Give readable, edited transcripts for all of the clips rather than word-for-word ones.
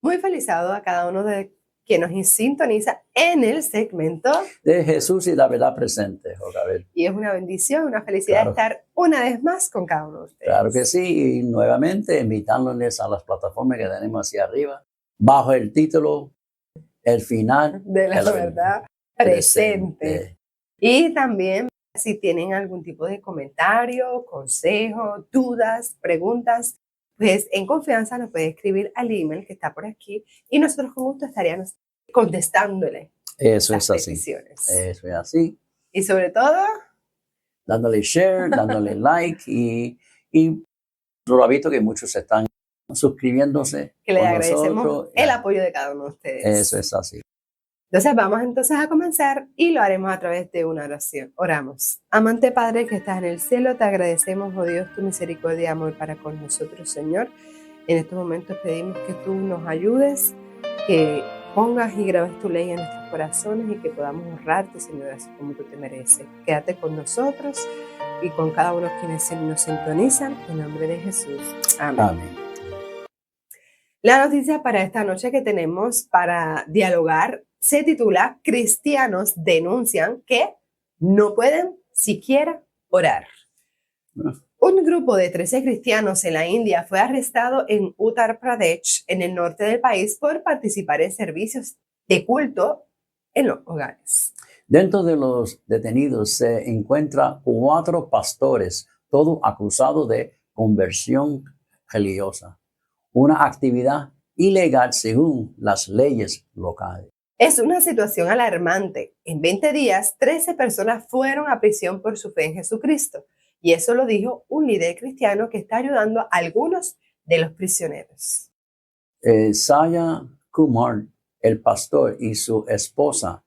Muy feliz sábado a cada uno de que nos sintoniza en el segmento de Jesús y la verdad presente, Jocabel. Y es una bendición, una felicidad Claro. estar una vez más con cada uno de ustedes. Claro que sí, y nuevamente invitándoles a las plataformas que tenemos hacia arriba, bajo el título El final de la verdad presente. Y también, si tienen algún tipo de comentario, consejo, dudas, preguntas, pues en confianza nos puede escribir al email que está por aquí y nosotros con gusto estaríamos contestándole. Eso es así. Peticiones. Eso es así. Y sobre todo, dándole share, dándole like y lo visto que muchos están suscribiéndose. Que le con agradecemos nosotros. El apoyo de cada uno de ustedes. Eso es así. Entonces vamos entonces a comenzar y lo haremos a través de una oración. Oramos. Amante Padre que estás en el cielo, te agradecemos, oh Dios, tu misericordia y amor para con nosotros, Señor. En estos momentos pedimos que tú nos ayudes, que pongas y grabes tu ley en nuestros corazones y que podamos honrarte, Señor, así como tú te mereces. Quédate con nosotros y con cada uno de quienes nos sintonizan, en nombre de Jesús. Amén. Amén. La noticia para esta noche que tenemos para dialogar se titula Cristianos denuncian que no pueden siquiera orar. Un grupo de 13 cristianos en la India fue arrestado en Uttar Pradesh, en el norte del país, por participar en servicios de culto en los hogares. Dentro de los detenidos se encuentran 4 pastores, todos acusados de conversión religiosa, una actividad ilegal según las leyes locales. Es una situación alarmante. En 20 días, 13 personas fueron a prisión por su fe en Jesucristo. Y eso lo dijo un líder cristiano que está ayudando a algunos de los prisioneros. Saya Kumar, el pastor, y su esposa,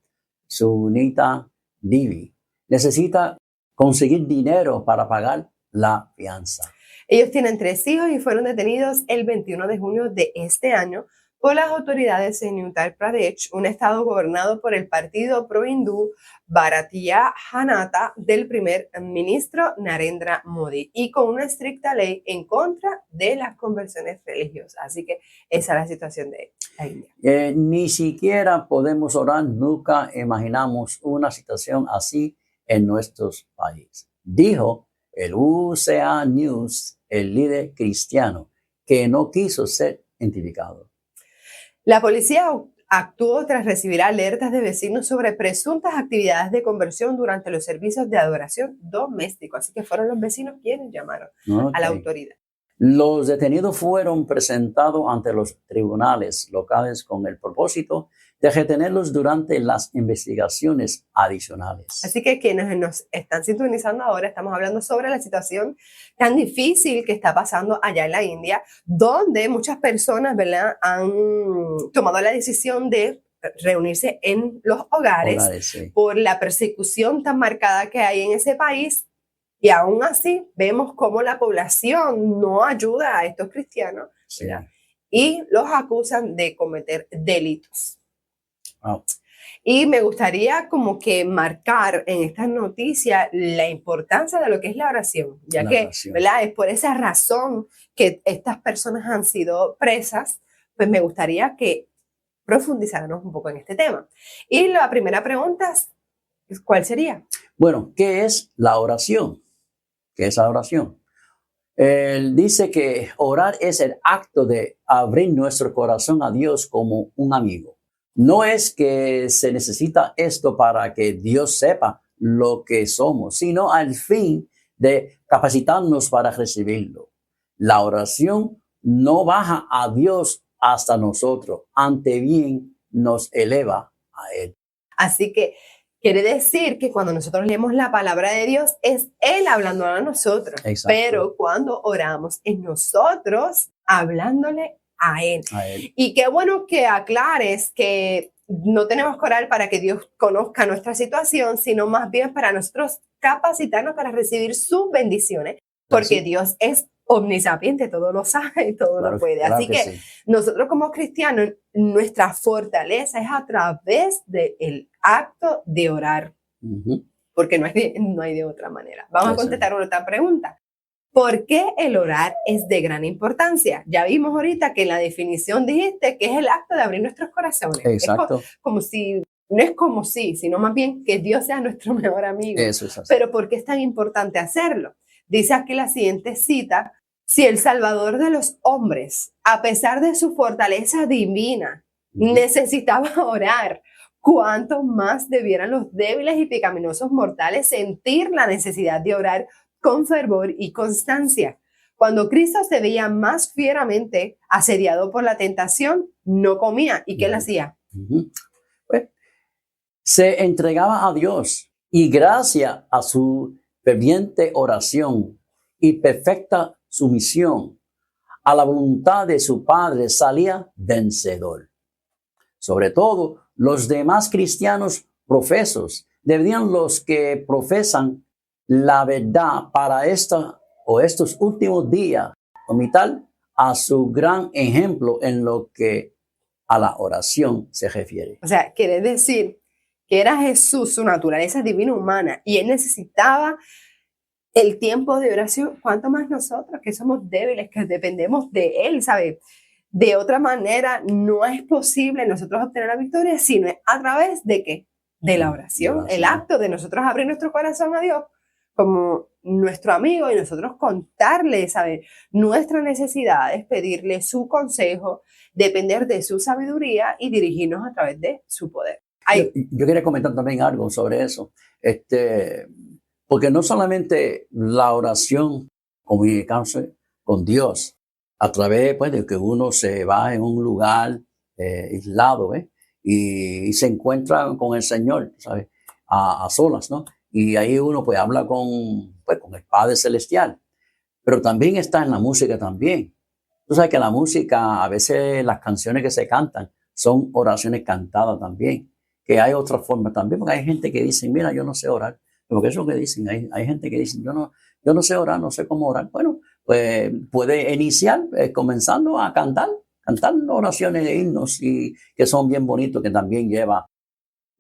Sunita Devi, necesita conseguir dinero para pagar la fianza. Ellos tienen 3 hijos y fueron detenidos el 21 de junio de este año por las autoridades en Uttar Pradesh, un estado gobernado por el partido pro-hindú Bharatiya Janata del primer ministro Narendra Modi y con una estricta ley en contra de las conversiones religiosas. Así que esa es la situación de la India. Ni siquiera podemos orar, nunca imaginamos una situación así en nuestros países. Dijo el UCA News, el líder cristiano, que no quiso ser identificado. La policía actuó tras recibir alertas de vecinos sobre presuntas actividades de conversión durante los servicios de adoración doméstico. Así que fueron los vecinos quienes llamaron a la autoridad. Los detenidos fueron presentados ante los tribunales locales con el propósito de retenerlos durante las investigaciones adicionales. Así que quienes nos están sintonizando ahora, estamos hablando sobre la situación tan difícil que está pasando allá en la India, donde muchas personas, ¿verdad?, han tomado la decisión de reunirse en los hogares Sí. por la persecución tan marcada que hay en ese país. Y aún así vemos cómo la población no ayuda a estos cristianos, ¿verdad? Sí. Y los acusan de cometer delitos. Wow. Y me gustaría como que marcar en esta noticia la importancia de lo que es la oración, ya que, ¿verdad?, es por esa razón que estas personas han sido presas. Pues me gustaría que profundizáramos un poco en este tema. Y la primera pregunta es, ¿cuál sería? Bueno, ¿qué es la oración? ¿Qué es la oración? Él dice que orar es el acto de abrir nuestro corazón a Dios como un amigo. No es que se necesita esto para que Dios sepa lo que somos, sino al fin de capacitarnos para recibirlo. La oración no baja a Dios hasta nosotros, ante bien nos eleva a Él. Así que quiere decir que cuando nosotros leemos la palabra de Dios, es Él hablando a nosotros. Exacto. Pero cuando oramos, es nosotros hablándole a Él. Y qué bueno que aclares que no tenemos que orar para que Dios conozca nuestra situación, sino más bien para nosotros capacitarnos para recibir sus bendiciones, porque Dios es omnisapiente, todo lo sabe y todo lo puede. Así que sí, nosotros como cristianos, nuestra fortaleza es a través del acto de orar, porque no hay de otra manera. Vamos a contestar otra pregunta. ¿Por qué el orar es de gran importancia? Ya vimos ahorita que en la definición dijiste que es el acto de abrir nuestros corazones. Exacto. Como si, no es como si, sino más bien que Dios sea nuestro mejor amigo. Eso es así. Pero ¿por qué es tan importante hacerlo? Dice aquí la siguiente cita: si el Salvador de los hombres, a pesar de su fortaleza divina, necesitaba orar, ¿cuánto más debieran los débiles y pecaminosos mortales sentir la necesidad de orar con fervor y constancia? Cuando Cristo se veía más fieramente asediado por la tentación, no comía. ¿Y qué él hacía? Pues, se entregaba a Dios y gracias a su ferviente oración y perfecta sumisión a la voluntad de su Padre salía vencedor. Sobre todo, los demás cristianos profesos deberían los que profesan la verdad para estos últimos días, imitar a su gran ejemplo en lo que a la oración se refiere. O sea, quiere decir que era Jesús, su naturaleza divina humana, y él necesitaba el tiempo de oración. ¿Cuánto más nosotros que somos débiles, que dependemos de él, ¿sabes? De otra manera, no es posible nosotros obtener la victoria, sino a través de ¿qué? De la oración. El acto de nosotros abrir nuestro corazón a Dios como nuestro amigo y nosotros contarle, ¿sabes? Nuestras necesidades, pedirle su consejo, depender de su sabiduría y dirigirnos a través de su poder. Yo quería comentar también algo sobre eso. Porque no solamente la oración, comunicarse con Dios a través pues, de que uno se va en un lugar aislado y se encuentra con el Señor, ¿sabes? A solas, ¿no? Y ahí uno pues habla con el Padre Celestial. Pero también está en la música también. Tú sabes que la música, a veces las canciones que se cantan son oraciones cantadas también. Que hay otra forma también, porque hay gente que dice, mira, yo no sé orar. Porque eso es lo que dicen. Hay gente que dice, yo no sé orar, no sé cómo orar. Bueno, pues puede iniciar comenzando a cantar oraciones de himnos y que son bien bonitos, que también lleva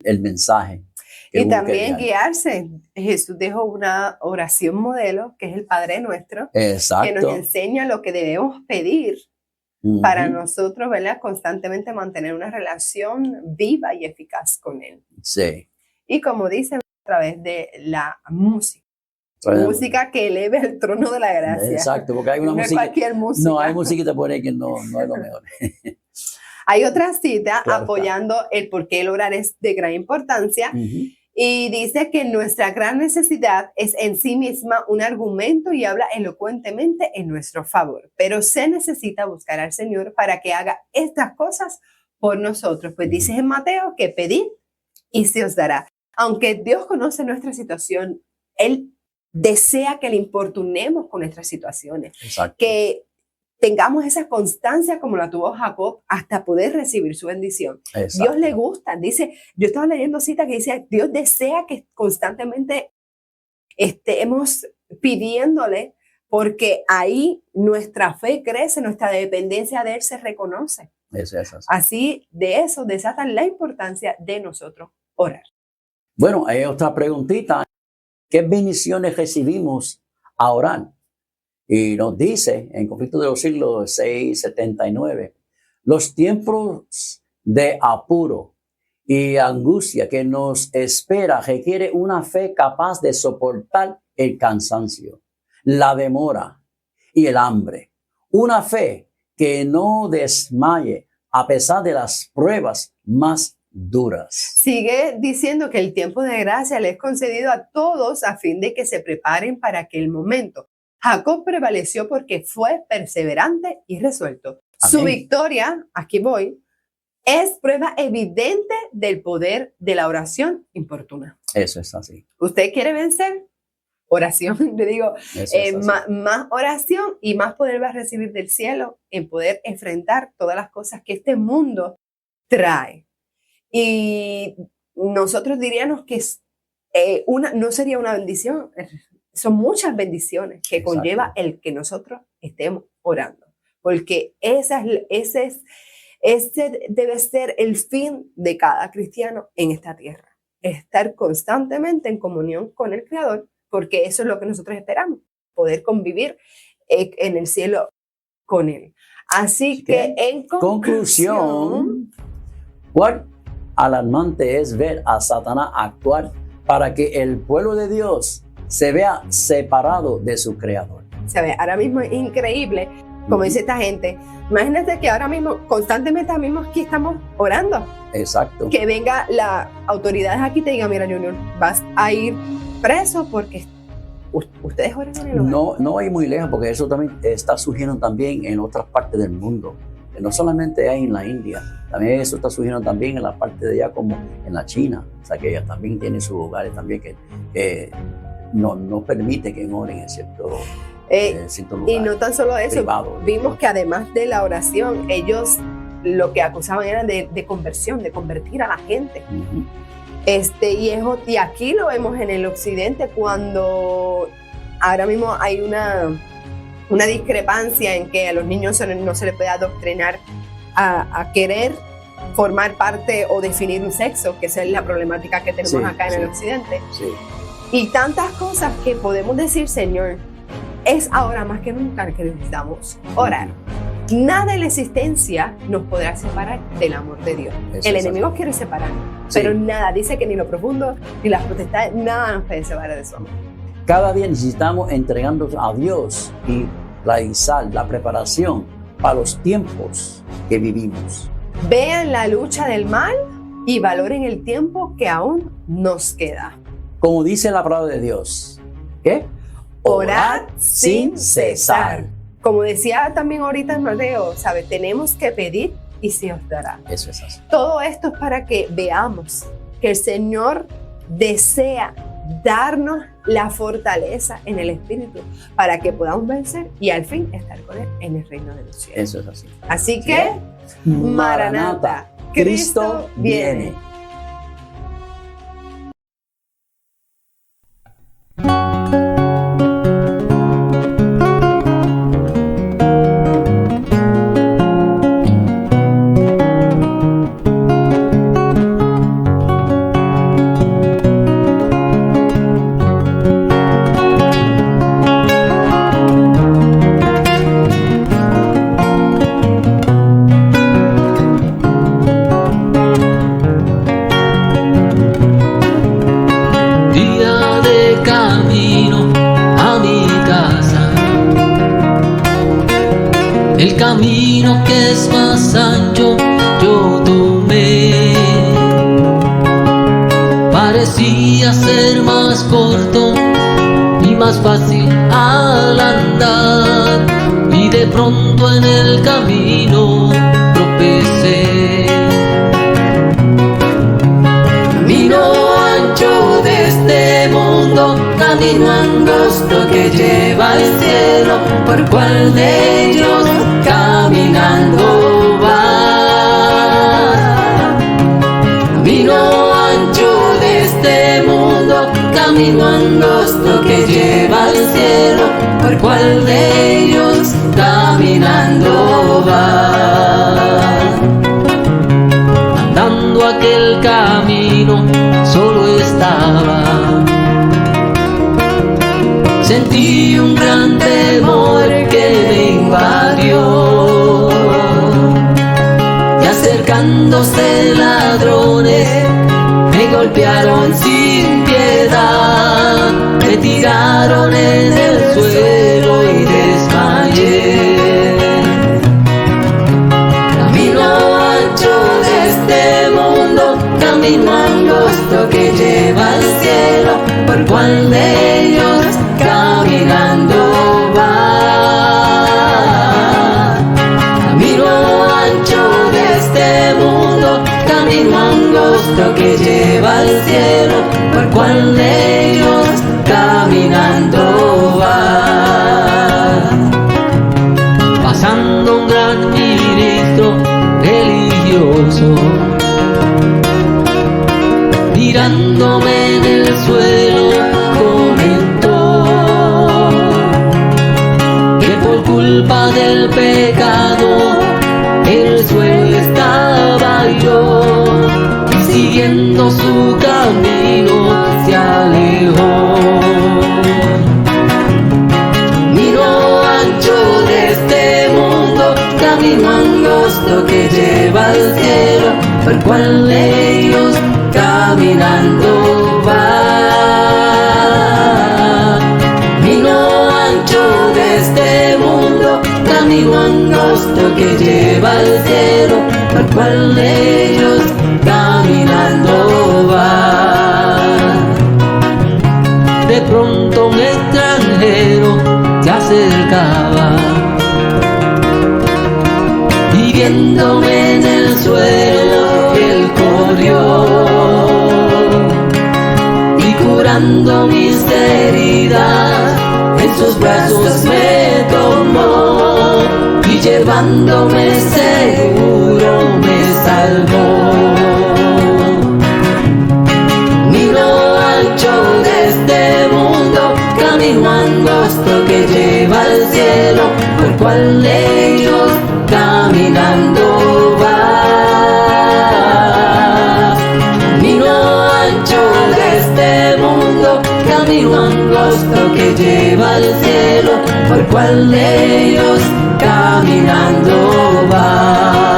el mensaje. Y también guiarse. Jesús dejó una oración modelo, que es el Padre Nuestro, exacto, que nos enseña lo que debemos pedir para nosotros, ¿verdad? Constantemente mantener una relación viva y eficaz con Él. Sí. Y como dicen, a través de la música. Música que eleve el trono de la gracia. Exacto, porque hay una no música. Cualquier música. No, hay musiquita por ahí que no es lo mejor. Hay otra cita Claro, apoyando el por qué el orar es de gran importancia. Y dice que nuestra gran necesidad es en sí misma un argumento y habla elocuentemente en nuestro favor. Pero se necesita buscar al Señor para que haga estas cosas por nosotros. Pues dice en Mateo que pedid y se os dará. Aunque Dios conoce nuestra situación, Él desea que le importunemos con nuestras situaciones. Exacto. Que tengamos esa constancia como la tuvo Jacob hasta poder recibir su bendición. Exacto. Dios le gusta, dice, yo estaba leyendo citas que dice, Dios desea que constantemente estemos pidiéndole, porque ahí nuestra fe crece, nuestra dependencia de Él se reconoce. Eso. Así, de eso desata la importancia de nosotros orar. Bueno, hay otra preguntita. ¿Qué bendiciones recibimos a orar? Y nos dice en Conflictos de los Siglos 6:79, los tiempos de apuro y angustia que nos espera requiere una fe capaz de soportar el cansancio, la demora y el hambre. Una fe que no desmaye a pesar de las pruebas más duras. Sigue diciendo que el tiempo de gracia le es concedido a todos a fin de que se preparen para aquel momento. Jacob prevaleció porque fue perseverante y resuelto. Amén. Su victoria, aquí voy, es prueba evidente del poder de la oración importuna. Eso es así. ¿Usted quiere vencer? Oración, le digo, más oración y más poder va a recibir del cielo en poder enfrentar todas las cosas que este mundo trae. Y nosotros diríamos que no sería una bendición, son muchas bendiciones que conlleva el que nosotros estemos orando, porque ese debe ser el fin de cada cristiano en esta tierra, estar constantemente en comunión con el Creador, porque eso es lo que nosotros esperamos. poder convivir en el cielo con Él. Así que en conclusión, cuán alarmante es ver a Satanás actuar para que el pueblo de Dios se vea separado de su Creador. Se ve, ahora mismo es increíble, como dice esta gente. Imagínate que ahora mismo, constantemente aquí estamos orando. Exacto. Que venga las autoridades aquí y te diga, mira, Junior, vas a ir preso porque ustedes oran en el hogar. No hay muy lejos, porque eso también está surgiendo también en otras partes del mundo. No solamente hay en la India, también eso está surgiendo también en la parte de allá, como en la China. O sea, que ella también tiene sus hogares también que no permite que oren en cierto lugar. Y no tan solo eso, privado, vimos que además de la oración, ellos lo que acusaban era de conversión, de convertir a la gente. Uh-huh. Y aquí lo vemos en el occidente, cuando ahora mismo hay una discrepancia en que a los niños no se les puede adoctrinar a querer formar parte o definir un sexo, que esa es la problemática que tenemos acá en el occidente. Sí. Y tantas cosas que podemos decir, Señor, es ahora más que nunca que necesitamos orar. Nada en la existencia nos podrá separar del amor de Dios. El enemigo quiere separar, pero nada, dice que ni lo profundo ni las potestades, nada nos puede separar de su amor. Cada día necesitamos entregarnos a Dios y realizar la preparación para los tiempos que vivimos. Vean la lucha del mal y valoren el tiempo que aún nos queda. Como dice la palabra de Dios, ¿qué? Orad sin cesar. Como decía también ahorita en Mateo, ¿sabe? Tenemos que pedir y se os dará. Eso es así. Todo esto es para que veamos que el Señor desea darnos la fortaleza en el Espíritu para que podamos vencer y al fin estar con Él en el reino de los cielos. Eso es así. Así que, Maranata, Cristo viene. El camino que es más ancho yo tomé, parecía ser más corto y más fácil al andar, y de pronto en el camino tropecé. Camino ancho de este mundo, camino angosto que lleva al cielo, ¿por cuál de ellos caminando vas? Camino ancho de este mundo, camino angosto que lleva al cielo, ¿por cuál de ellos caminando vas? Andando aquel camino solo estaba, sentí un gran temor que me invadió, y acercándose ladrones me golpearon sin piedad, me tiraron en el suelo y desmayé. Camino ancho de este mundo, camino angosto que lleva al cielo, ¿por cuál de ellos caminando va? Camino ancho de este mundo, camino angosto que lleva al cielo, ¿por cuál de ellos caminando va? Pasando un gran ministro religioso, mirándome en el suelo comentó que por culpa del pecado en el suelo estaba yo, y siguiendo su camino se alejó. angosto que lleva al cielo, por el cual ellos caminando van. Camino ancho de este mundo, camino angosto que lleva al cielo, por el cual ellos caminando van. De pronto un extranjero se acercaba y viéndome en el suelo él corrió y curando mis heridas en sus brazos me tomó y llevándome seguro me salvó. Camino ancho de este mundo, camino angosto que lleva al cielo, por el cual ellos caminando van. Camino ancho de este mundo, camino angosto que lleva al cielo, por el cual ellos caminando van.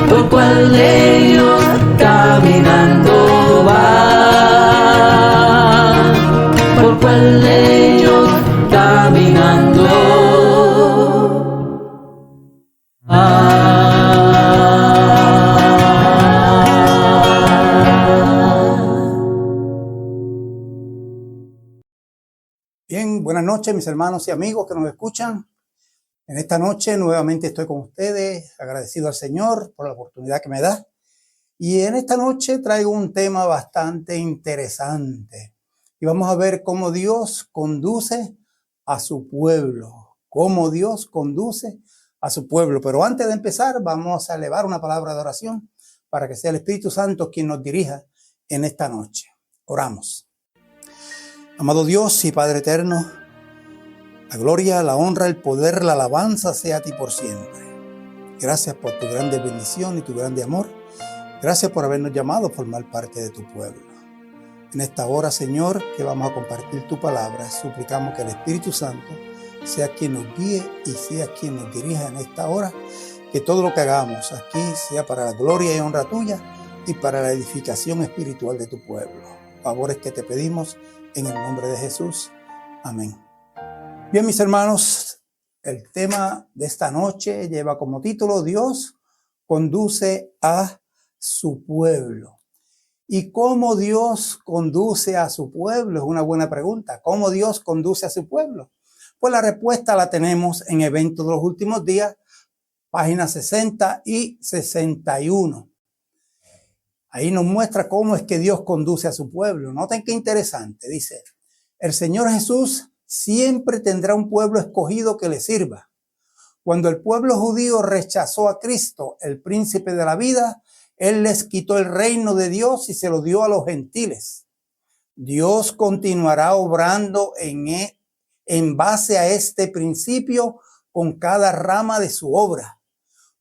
Por el cual ellos caminando van. Por el cual ellos caminando van. Bien, buenas noches mis hermanos y amigos que nos escuchan. En esta noche nuevamente estoy con ustedes, agradecido al Señor por la oportunidad que me da. Y en esta noche traigo un tema bastante interesante. Y vamos a ver cómo Dios conduce a su pueblo. Cómo Dios conduce a su pueblo. Pero antes de empezar, vamos a elevar una palabra de oración para que sea el Espíritu Santo quien nos dirija en esta noche. Oramos. Amado Dios y Padre eterno, la gloria, la honra, el poder, la alabanza sea a ti por siempre. Gracias por tu grande bendición y tu grande amor. Gracias por habernos llamado a formar parte de tu pueblo. En esta hora, Señor, que vamos a compartir tu palabra, suplicamos que el Espíritu Santo sea quien nos guíe y sea quien nos dirija en esta hora. Que todo lo que hagamos aquí sea para la gloria y honra tuya y para la edificación espiritual de tu pueblo. Favores que te pedimos en el nombre de Jesús. Amén. Bien, mis hermanos, el tema de esta noche lleva como título Dios conduce a su pueblo. ¿Y cómo Dios conduce a su pueblo? Es una buena pregunta. ¿Cómo Dios conduce a su pueblo? Pues la respuesta la tenemos en Eventos de los Últimos Días, páginas 60 y 61. Ahí nos muestra cómo es que Dios conduce a su pueblo. Noten qué interesante. Dice, el Señor Jesús siempre tendrá un pueblo escogido que le sirva. Cuando el pueblo judío rechazó a Cristo, el príncipe de la vida, Él les quitó el reino de Dios y se lo dio a los gentiles. Dios continuará obrando en base a este principio con cada rama de su obra.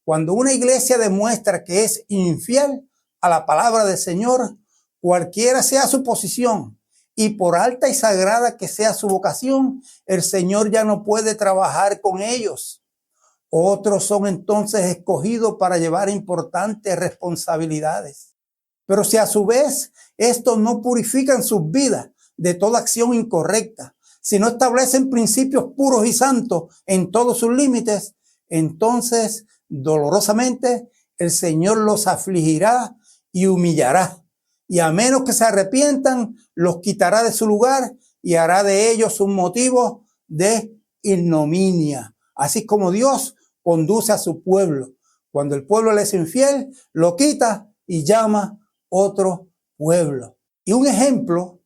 Cuando una iglesia demuestra que es infiel a la palabra del Señor, cualquiera sea su posición, y por alta y sagrada que sea su vocación, el Señor ya no puede trabajar con ellos. Otros son entonces escogidos para llevar importantes responsabilidades. Pero si a su vez estos no purifican sus vidas de toda acción incorrecta, si no establecen principios puros y santos en todos sus límites, entonces dolorosamente el Señor los afligirá y humillará. Y a menos que se arrepientan, los quitará de su lugar y hará de ellos un motivo de ignominia. Así como Dios conduce a su pueblo. Cuando el pueblo le es infiel, lo quita y llama otro pueblo. Y un ejemplo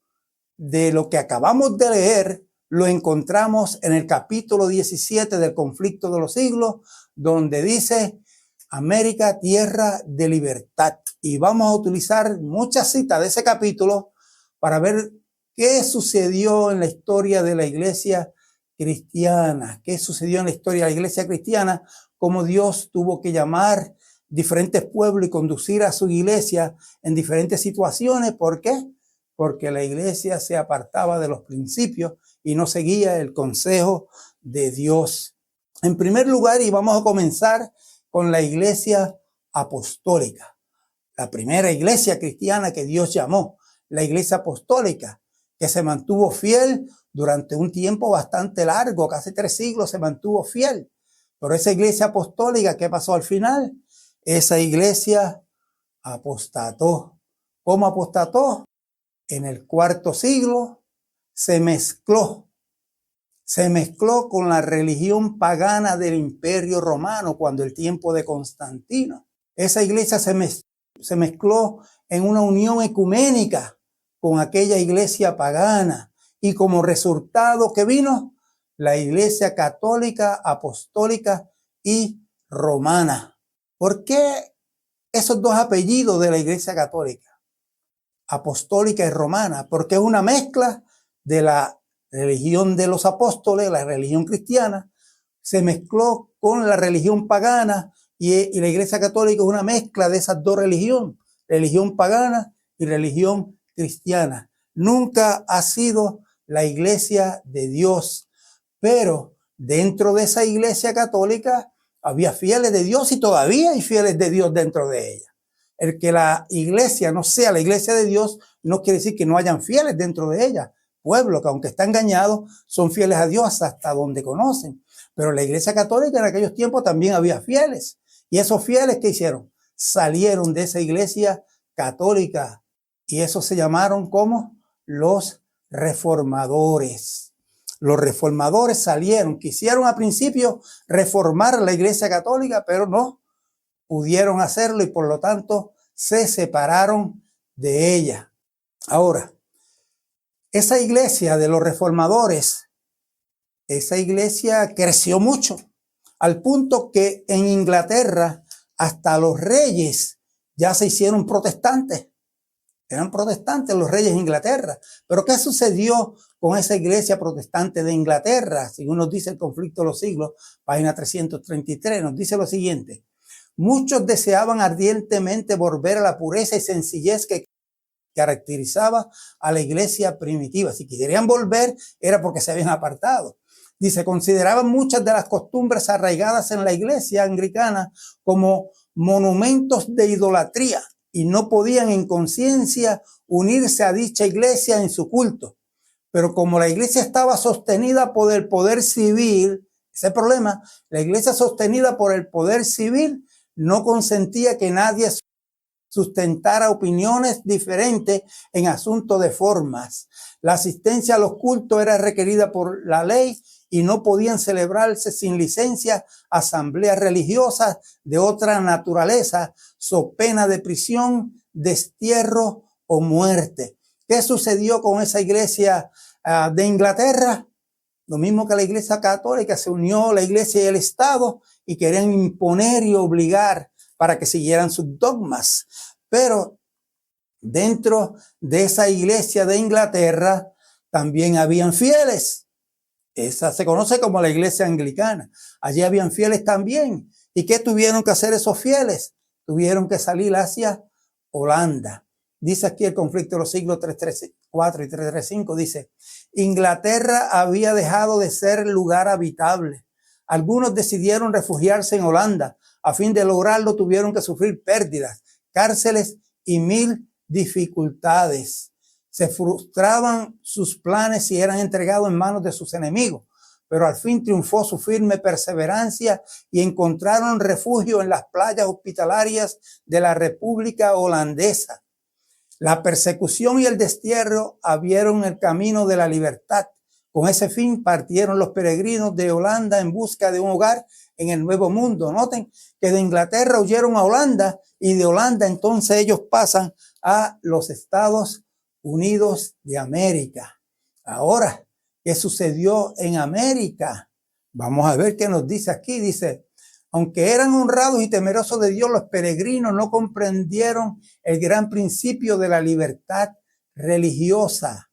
de lo que acabamos de leer lo encontramos en el capítulo 17 del Conflicto de los Siglos, donde dice América, tierra de libertad. Y vamos a utilizar muchas citas de ese capítulo para ver qué sucedió en la historia de la iglesia cristiana, qué sucedió en la historia de la iglesia cristiana, cómo Dios tuvo que llamar diferentes pueblos y conducir a su iglesia en diferentes situaciones. ¿Por qué? Porque la iglesia se apartaba de los principios y no seguía el consejo de Dios. En primer lugar, y vamos a comenzar con la iglesia apostólica. La primera iglesia cristiana que Dios llamó, la iglesia apostólica, que se mantuvo fiel durante un tiempo bastante largo, casi 3 siglos se mantuvo fiel. Pero esa iglesia apostólica, ¿qué pasó al final? Esa iglesia apostató. ¿Cómo apostató? En el 4º siglo se mezcló con la religión pagana del Imperio Romano cuando el tiempo de Constantino. Esa iglesia se mezcló en una unión ecuménica con aquella iglesia pagana y como resultado que vino la iglesia católica, apostólica y romana. ¿Por qué esos 2 apellidos de la iglesia católica? Apostólica y romana, porque es una mezcla de la religión de los apóstoles, la religión cristiana, se mezcló con la religión pagana y la iglesia católica es una mezcla de esas 2 religiones, religión pagana y religión cristiana. Nunca ha sido la iglesia de Dios, pero dentro de esa iglesia católica había fieles de Dios y todavía hay fieles de Dios dentro de ella. El que la iglesia no sea la iglesia de Dios no quiere decir que no hayan fieles dentro de ella. Pueblo que aunque está engañado son fieles a Dios hasta donde conocen. Pero la iglesia católica en aquellos tiempos también había fieles. Y esos fieles, ¿qué hicieron? Salieron de esa iglesia católica. Y esos se llamaron como los reformadores. Los reformadores salieron, quisieron al principio reformar la iglesia católica, pero no pudieron hacerlo y por lo tanto se separaron de ella. Ahora, esa iglesia de los reformadores, esa iglesia creció mucho, al punto que en Inglaterra hasta los reyes ya se hicieron protestantes. Eran protestantes los reyes de Inglaterra. Pero ¿qué sucedió con esa iglesia protestante de Inglaterra? Según nos dice el Conflicto de los Siglos, página 333, nos dice lo siguiente. Muchos deseaban ardientemente volver a la pureza y sencillez que caracterizaba a la iglesia primitiva. Si querían volver era porque se habían apartado. Dice, consideraban muchas de las costumbres arraigadas en la iglesia anglicana como monumentos de idolatría y no podían en conciencia unirse a dicha iglesia en su culto. Pero como la iglesia estaba sostenida por el poder civil, ese problema, la iglesia sostenida por el poder civil no consentía que nadie sustentara opiniones diferentes en asuntos de formas. La asistencia a los cultos era requerida por la ley y no podían celebrarse sin licencia asambleas religiosas de otra naturaleza, so pena de prisión, destierro o muerte. ¿Qué sucedió con esa iglesia de Inglaterra? Lo mismo que la iglesia católica, se unió la iglesia y el Estado y querían imponer y obligar para que siguieran sus dogmas. Pero dentro de esa iglesia de Inglaterra también habían fieles. Esa se conoce como la iglesia anglicana. Allí habían fieles también. ¿Y qué tuvieron que hacer esos fieles? Tuvieron que salir hacia Holanda. Dice aquí el Conflicto de los Siglos 334 y 335, dice, Inglaterra había dejado de ser lugar habitable. Algunos decidieron refugiarse en Holanda. A fin de lograrlo tuvieron que sufrir pérdidas, cárceles y 1000 dificultades. Se frustraban sus planes y eran entregados en manos de sus enemigos. Pero al fin triunfó su firme perseverancia y encontraron refugio en las playas hospitalarias de la República Holandesa. La persecución y el destierro abrieron el camino de la libertad. Con ese fin partieron los peregrinos de Holanda en busca de un hogar en el Nuevo Mundo. Noten que de Inglaterra huyeron a Holanda y de Holanda entonces ellos pasan a los Estados Unidos de América. Ahora, ¿qué sucedió en América? Vamos a ver qué nos dice aquí. Dice, aunque eran honrados y temerosos de Dios, los peregrinos no comprendieron el gran principio de la libertad religiosa.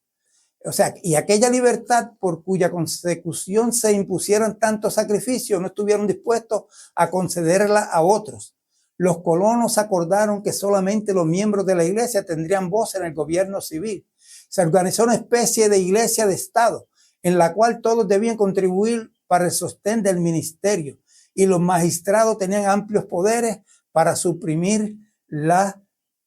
O sea, y aquella libertad por cuya consecución se impusieron tantos sacrificios, no estuvieron dispuestos a concederla a otros. Los colonos acordaron que solamente los miembros de la iglesia tendrían voz en el gobierno civil. Se organizó una especie de iglesia de Estado, en la cual todos debían contribuir para el sostén del ministerio y los magistrados tenían amplios poderes para suprimir la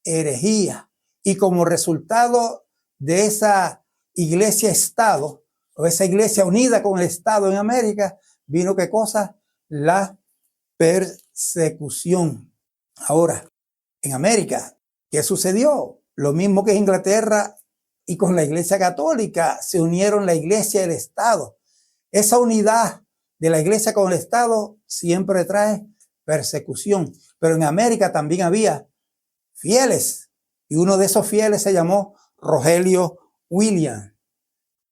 herejía. Y como resultado de esa iglesia-estado, o esa iglesia unida con el Estado en América, vino ¿qué cosa? La persecución. Ahora, en América, ¿qué sucedió? Lo mismo que en Inglaterra y con la Iglesia Católica, se unieron la Iglesia y el Estado. Esa unidad de la Iglesia con el Estado siempre trae persecución. Pero en América también había fieles, y uno de esos fieles se llamó Rogelio Williams.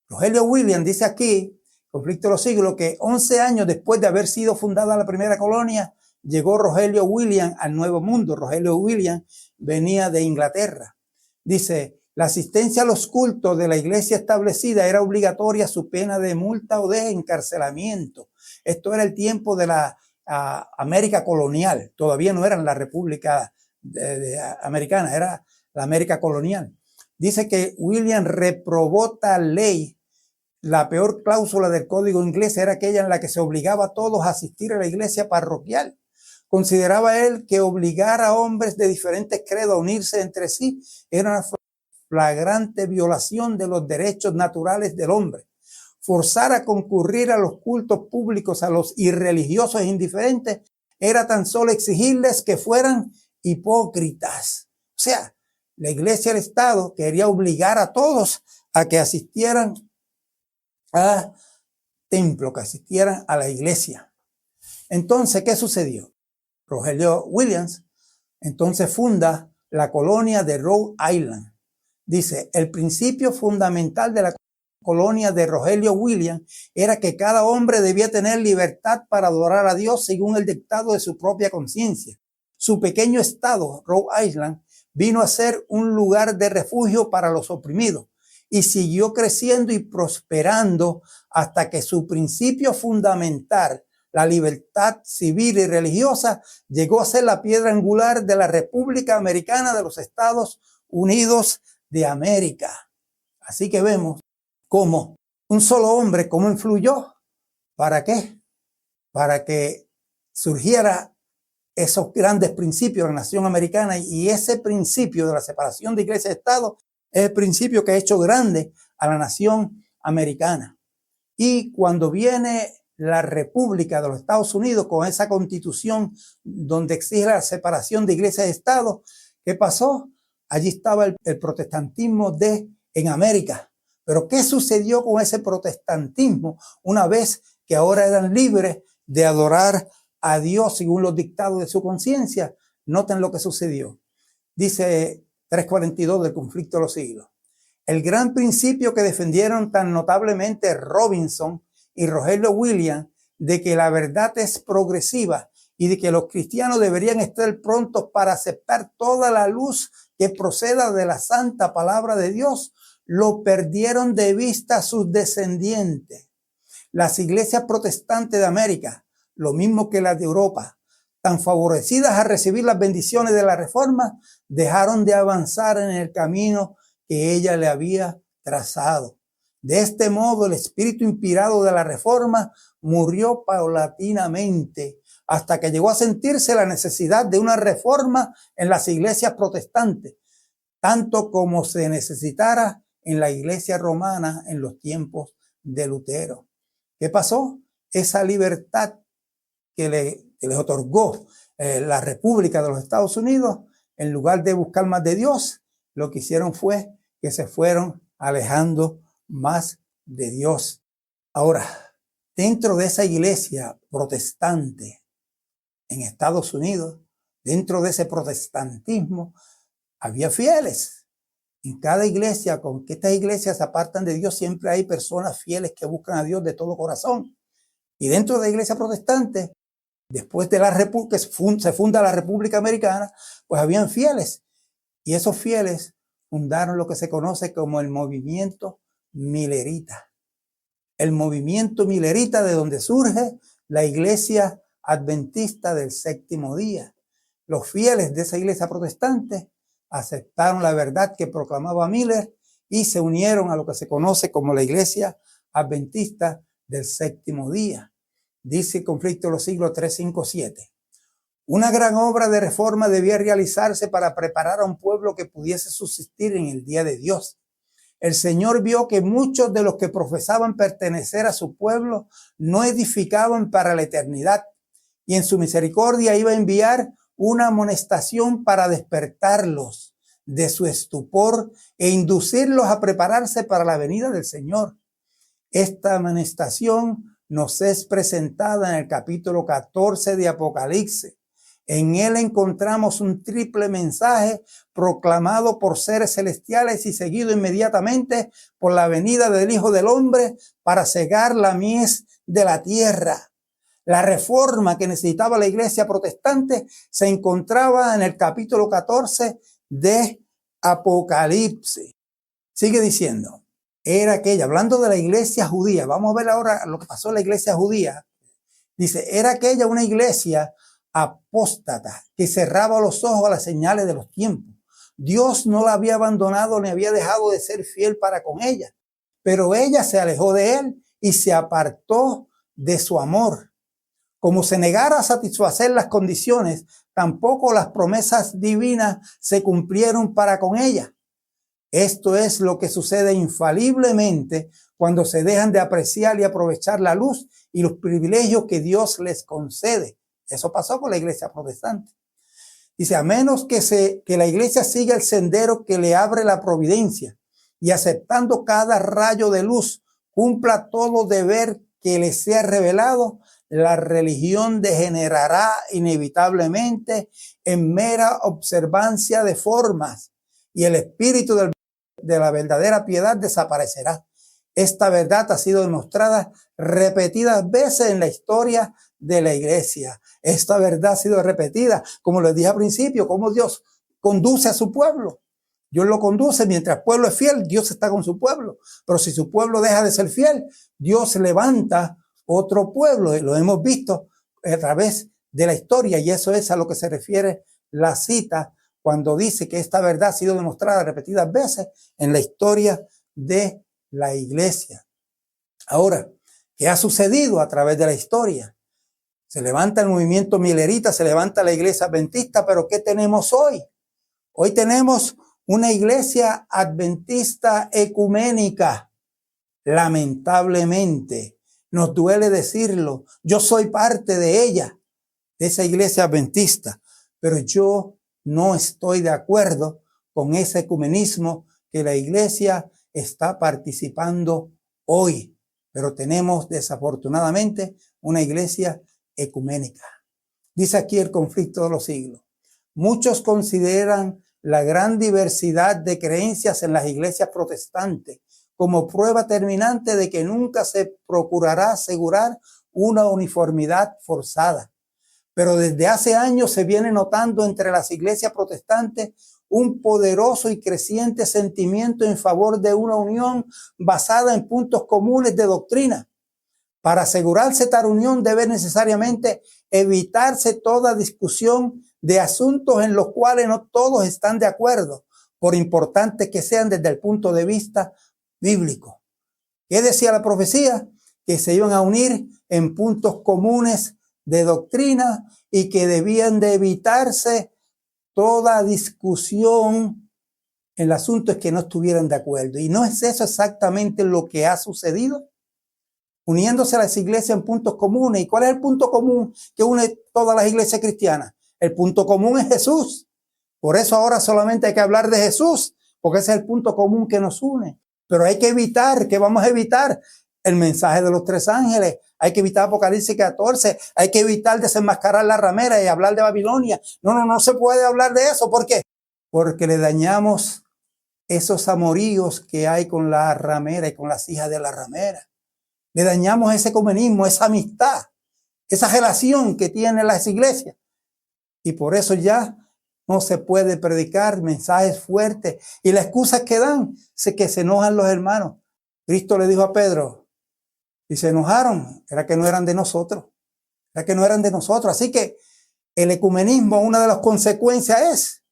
Rogelio Williams dice aquí, Conflicto de los Siglos, que 11 años después de haber sido fundada la primera colonia, llegó Rogelio Williams al Nuevo Mundo. Rogelio Williams venía de Inglaterra. Dice, la asistencia a los cultos de la iglesia establecida era obligatoria, su pena de multa o de encarcelamiento. Esto era el tiempo de la América colonial. Todavía no era la República Americana, era la América colonial. Dice que Williams reprobó tal ley. La peor cláusula del código inglés era aquella en la que se obligaba a todos a asistir a la iglesia parroquial. Consideraba él que obligar a hombres de diferentes credos a unirse entre sí era una flagrante violación de los derechos naturales del hombre. Forzar a concurrir a los cultos públicos a los irreligiosos e indiferentes era tan solo exigirles que fueran hipócritas. O sea, la iglesia del Estado quería obligar a todos a que asistieran a templo, que asistieran a la iglesia. Entonces, ¿qué sucedió? Rogelio Williams entonces funda la colonia de Rhode Island. Dice, el principio fundamental de la colonia de Rogelio Williams era que cada hombre debía tener libertad para adorar a Dios según el dictado de su propia conciencia. Su pequeño estado, Rhode Island, vino a ser un lugar de refugio para los oprimidos y siguió creciendo y prosperando hasta que su principio fundamental, la libertad civil y religiosa, llegó a ser la piedra angular de la República Americana de los Estados Unidos de América. Así que vemos cómo un solo hombre, cómo influyó. ¿Para qué? Para que surgiera esos grandes principios de la nación americana, y ese principio de la separación de iglesia y Estado es el principio que ha hecho grande a la nación americana. Y cuando viene la República de los Estados Unidos con esa constitución donde exige la separación de iglesia y Estado, ¿qué pasó? Allí estaba el protestantismo en América. Pero ¿qué sucedió con ese protestantismo una vez que ahora eran libres de adorar a Dios según los dictados de su conciencia? Noten lo que sucedió. Dice 342 del Conflicto de los Siglos. El gran principio que defendieron tan notablemente Robinson y Rogelio Williams, de que la verdad es progresiva y de que los cristianos deberían estar prontos para aceptar toda la luz que proceda de la santa palabra de Dios, lo perdieron de vista sus descendientes. Las iglesias protestantes de América, lo mismo que las de Europa, tan favorecidas a recibir las bendiciones de la Reforma, dejaron de avanzar en el camino que ella le había trazado. De este modo, el espíritu inspirado de la Reforma murió paulatinamente hasta que llegó a sentirse la necesidad de una reforma en las iglesias protestantes, tanto como se necesitara en la iglesia romana en los tiempos de Lutero. ¿Qué pasó? Esa libertad que les otorgó la República de los Estados Unidos, en lugar de buscar más de Dios, lo que hicieron fue que se fueron alejando más de Dios. Ahora, dentro de esa iglesia protestante en Estados Unidos, dentro de ese protestantismo, había fieles. En cada iglesia, con que estas iglesias se apartan de Dios, siempre hay personas fieles que buscan a Dios de todo corazón. Y dentro de la iglesia protestante, después de que se funda la República Americana, pues habían fieles. Y esos fieles fundaron lo que se conoce como el movimiento milerita. El movimiento milerita, de donde surge la iglesia adventista del séptimo día. Los fieles de esa iglesia protestante aceptaron la verdad que proclamaba Miller y se unieron a lo que se conoce como la iglesia adventista del séptimo día. Dice el Conflicto de los Siglos 3, 5, 7. Una gran obra de reforma debía realizarse para preparar a un pueblo que pudiese subsistir en el día de Dios. El Señor vio que muchos de los que profesaban pertenecer a su pueblo no edificaban para la eternidad, y en su misericordia iba a enviar una amonestación para despertarlos de su estupor e inducirlos a prepararse para la venida del Señor. Esta amonestación nos es presentada en el capítulo 14 de Apocalipsis. En él encontramos un triple mensaje proclamado por seres celestiales y seguido inmediatamente por la venida del Hijo del Hombre para cegar la mies de la tierra. La reforma que necesitaba la iglesia protestante se encontraba en el capítulo 14 de Apocalipsis. Sigue diciendo, era aquella, hablando de la iglesia judía, vamos a ver ahora lo que pasó en la iglesia judía. Dice, era aquella una iglesia apóstata que cerraba los ojos a las señales de los tiempos. Dios no la había abandonado ni había dejado de ser fiel para con ella, pero ella se alejó de él y se apartó de su amor. Como se negara a satisfacer las condiciones, tampoco las promesas divinas se cumplieron para con ella. Esto es lo que sucede infaliblemente cuando se dejan de apreciar y aprovechar la luz y los privilegios que Dios les concede. Eso pasó con la iglesia protestante. Dice, a menos que la iglesia siga el sendero que le abre la providencia y aceptando cada rayo de luz, cumpla todo deber que le sea revelado, la religión degenerará inevitablemente en mera observancia de formas y el espíritu de la verdadera piedad desaparecerá. Esta verdad ha sido demostrada repetidas veces en la historia de la iglesia. Esta verdad ha sido repetida, como les dije al principio, cómo Dios conduce a su pueblo. Dios lo conduce, mientras el pueblo es fiel, Dios está con su pueblo. Pero si su pueblo deja de ser fiel, Dios levanta otro pueblo. Y lo hemos visto a través de la historia, y eso es a lo que se refiere la cita cuando dice que esta verdad ha sido demostrada repetidas veces en la historia de la iglesia. Ahora, ¿qué ha sucedido a través de la historia? Se levanta el movimiento milerita, se levanta la iglesia adventista, pero ¿qué tenemos hoy? Hoy tenemos una iglesia adventista ecuménica. Lamentablemente, nos duele decirlo, yo soy parte de ella, de esa iglesia adventista, pero yo no estoy de acuerdo con ese ecumenismo que la iglesia está participando hoy. Pero tenemos desafortunadamente una iglesia ecuménica. Dice aquí el Conflicto de los Siglos. Muchos consideran la gran diversidad de creencias en las iglesias protestantes como prueba terminante de que nunca se procurará asegurar una uniformidad forzada. Pero desde hace años se viene notando entre las iglesias protestantes un poderoso y creciente sentimiento en favor de una unión basada en puntos comunes de doctrina. Para asegurarse tal unión debe necesariamente evitarse toda discusión de asuntos en los cuales no todos están de acuerdo, por importantes que sean desde el punto de vista bíblico. ¿Qué decía la profecía? Que se iban a unir en puntos comunes de doctrina y que debían de evitarse toda discusión en el asunto es que no estuvieran de acuerdo. ¿Y no es eso exactamente lo que ha sucedido? Uniéndose a las iglesias en puntos comunes. ¿Y cuál es el punto común que une todas las iglesias cristianas? El punto común es Jesús. Por eso ahora solamente hay que hablar de Jesús, porque ese es el punto común que nos une. Pero hay que evitar, ¿qué vamos a evitar? El mensaje de los tres ángeles. Hay que evitar Apocalipsis 14. Hay que evitar desenmascarar la ramera y hablar de Babilonia. No se puede hablar de eso. ¿Por qué? Porque le dañamos esos amoríos que hay con la ramera y con las hijas de la ramera. Le dañamos ese ecumenismo, esa amistad, esa relación que tienen las iglesias. Y por eso ya no se puede predicar mensajes fuertes. Y la excusa que dan es que se enojan los hermanos. Cristo le dijo a Pedro, y se enojaron, era que no eran de nosotros. Era que no eran de nosotros. Así que el ecumenismo, una de las consecuencias es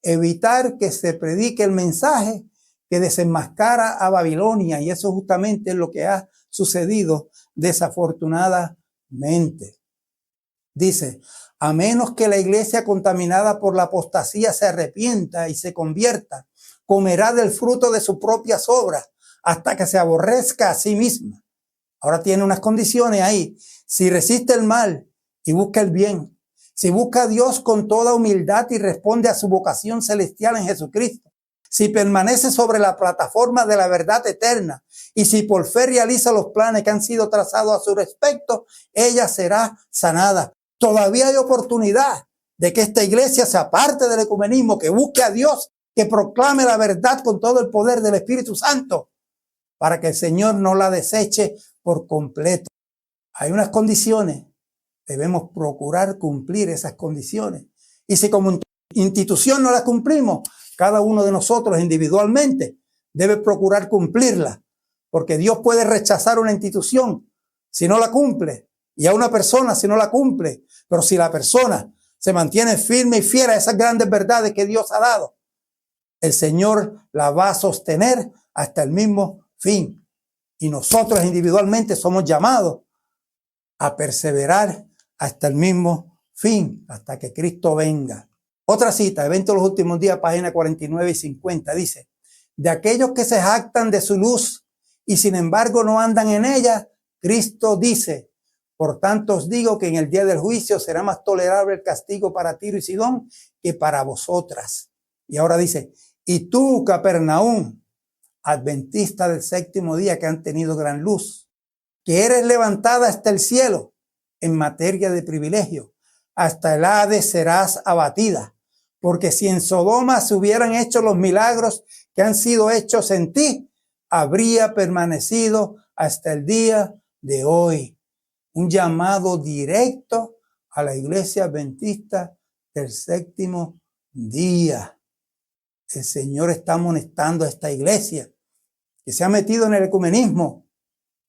evitar que se predique el mensaje que desenmascara a Babilonia. Y eso justamente es lo que ha sucedido desafortunadamente. Dice, a menos que la iglesia contaminada por la apostasía se arrepienta y se convierta, comerá del fruto de sus propias obras hasta que se aborrezca a sí misma. Ahora tiene unas condiciones ahí. Si resiste el mal y busca el bien, si busca a Dios con toda humildad y responde a su vocación celestial en Jesucristo, si permanece sobre la plataforma de la verdad eterna y si por fe realiza los planes que han sido trazados a su respecto, ella será sanada. Todavía hay oportunidad de que esta iglesia se aparte del ecumenismo, que busque a Dios, que proclame la verdad con todo el poder del Espíritu Santo, para que el Señor no la deseche por completo. Hay unas condiciones, debemos procurar cumplir esas condiciones. Y si como institución no las cumplimos, cada uno de nosotros individualmente debe procurar cumplirlas, porque Dios puede rechazar una institución si no la cumple, y a una persona si no la cumple, pero si la persona se mantiene firme y fiel a esas grandes verdades que Dios ha dado, el Señor la va a sostener hasta el mismo fin. Y nosotros individualmente somos llamados a perseverar hasta el mismo fin, hasta que Cristo venga. Otra cita, Eventos de los Últimos Días, página 49 y 50, dice, de aquellos que se jactan de su luz y sin embargo no andan en ella, Cristo dice, por tanto os digo que en el día del juicio será más tolerable el castigo para Tiro y Sidón que para vosotras. Y ahora dice, y tú, Capernaum, adventista del séptimo día que han tenido gran luz, que eres levantada hasta el cielo en materia de privilegio, hasta el Hades serás abatida, porque si en Sodoma se hubieran hecho los milagros que han sido hechos en ti, habría permanecido hasta el día de hoy. Un llamado directo a la iglesia adventista del séptimo día. El Señor está amonestando a esta iglesia que se ha metido en el ecumenismo,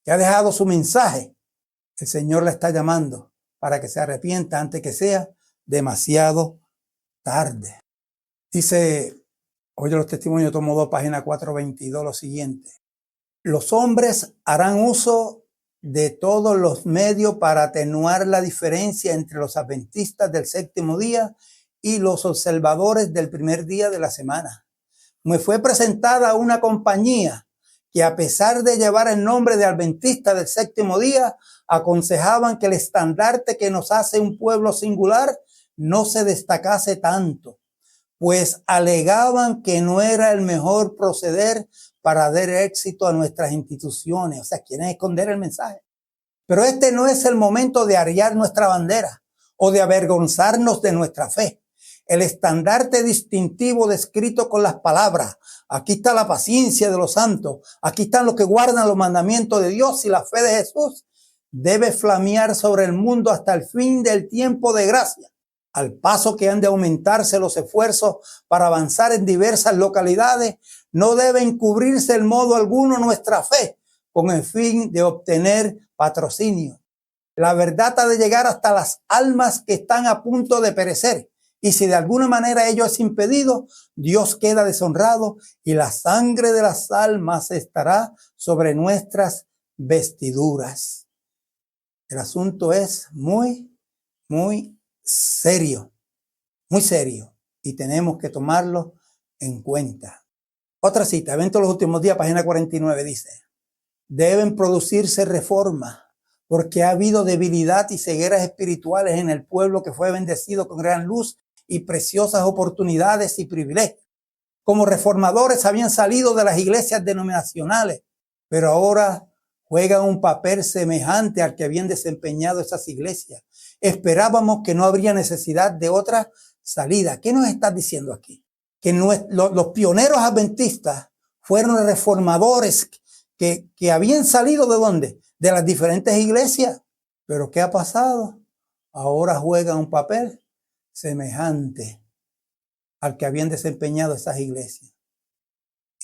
que ha dejado su mensaje. El Señor la está llamando para que se arrepienta antes que sea demasiado tarde. Dice, oye los testimonios, tomo 2, página 422, lo siguiente. Los hombres harán uso de todos los medios para atenuar la diferencia entre los adventistas del séptimo día y los observadores del primer día de la semana. Me fue presentada una compañía que a pesar de llevar el nombre de adventista del séptimo día, aconsejaban que el estandarte que nos hace un pueblo singular no se destacase tanto, pues alegaban que no era el mejor proceder para dar éxito a nuestras instituciones. O sea, quieren esconder el mensaje. Pero este no es el momento de arriar nuestra bandera o de avergonzarnos de nuestra fe. El estandarte distintivo descrito con las palabras, aquí está la paciencia de los santos, aquí están los que guardan los mandamientos de Dios y la fe de Jesús, debe flamear sobre el mundo hasta el fin del tiempo de gracia. Al paso que han de aumentarse los esfuerzos para avanzar en diversas localidades, no debe encubrirse en modo alguno nuestra fe con el fin de obtener patrocinio. La verdad ha de llegar hasta las almas que están a punto de perecer, y si de alguna manera ello es impedido, Dios queda deshonrado y la sangre de las almas estará sobre nuestras vestiduras. El asunto es muy serio, y tenemos que tomarlo en cuenta. Otra cita, Eventos de los Últimos Días, página 49, dice, deben producirse reformas porque ha habido debilidad y cegueras espirituales en el pueblo que fue bendecido con gran luz y preciosas oportunidades y privilegios. Como reformadores habían salido de las iglesias denominacionales, pero ahora juegan un papel semejante al que habían desempeñado esas iglesias. Esperábamos que no habría necesidad de otra salida. ¿Qué nos estás diciendo aquí? Que los pioneros adventistas fueron reformadores que habían salido ¿de dónde? De las diferentes iglesias. ¿Pero qué ha pasado? Ahora juegan un papel semejante al que habían desempeñado esas iglesias.